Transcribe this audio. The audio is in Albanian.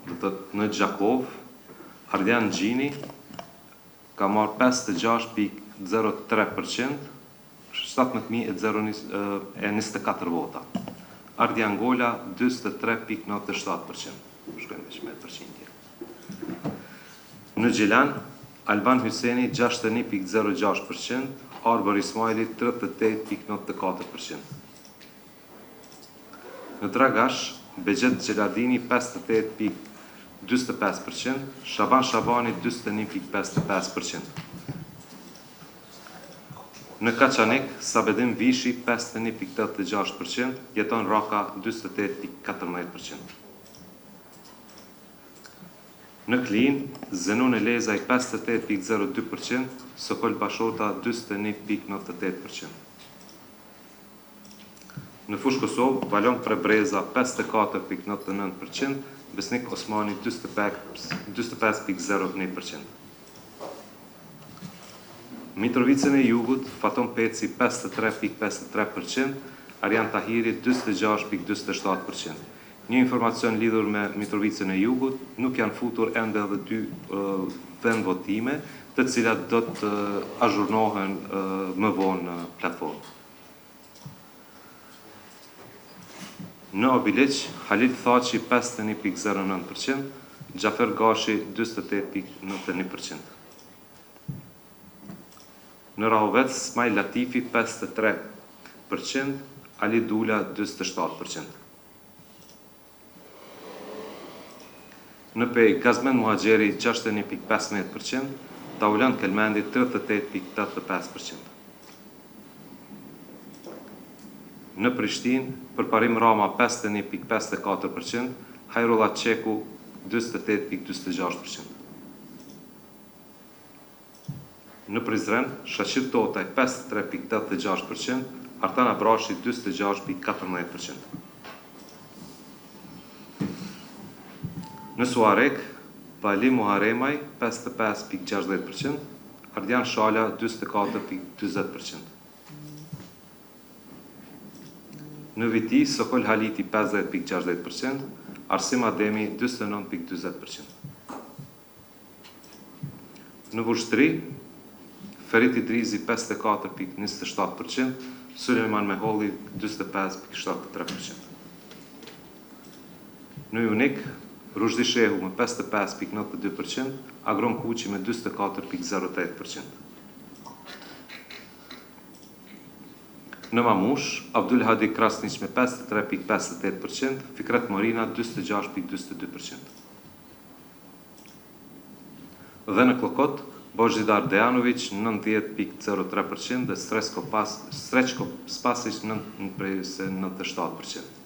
dhe të në Gjakov, Ardian Gjini ka marrë 56,03%, 17.024 vota. Ardian Gola 23,97%. Shkojmë veç me përqindje. Në Gjilan, Alban Hyseni 61,06%, Arbor Ismaili 38,94%. Në Dragash, Begjet Gjeladini 58,25%, Shaban Shabani 21,55%. Në Kaçanik, Sabedim Vishi 51,86%, Jeton Raka 28,14%. Në Klin, Zenun Elezaj 58,02%, Sokol Bashota 21,98%. Në Fush Kosovë, Valon Prebreza 54,99%, Besnik Osmani 25,01%. Mitrovicën e Jugut, Faton Peci 53,53%, Arjan Tahiri 26,27%. Një informacion lidhur me Mitrovicën e Jugut, nuk janë futur ende edhe 2 vend votime, të cilat do të azhurnohen më vonë në platformë. Në Obiliq, Halil Thaçi 51,09%, Gjafer Gashi 28,91%. Në Rahovec, Smajl Latifi 53%, Ali Dula 27%. Në Pej, Gazmen Muhaxheri 61,15%, Taulan Kelmendi 38,85%. Në Prishtinë, Përparim Rama 51,54%, Hajrullah Qeku 28,46%. Në Prizren, Shaqir Totaj 53,86%, Artan Abrashi 26,14%. Në Suarek, Vali Muharemaj 55,60%, Ardian Shala 24,20%. Në Viti, Sokol Haliti 50,60%, Arsim Ademi 29,20%. Në Vushtri, Ferit Idrizi 54,27%, Sulejman Meholli 25,73%. Në Junik, Rushdi Shehu me 55,92%, Agron Kuqi me 24,08%. Në Mamush, Abdul Hadi Krasniq me 53,58%, Fikret Morina 26,22%. Dhe në Klokot, Božidar Dejanović 90,03% dhe Srećko Spasić 97%.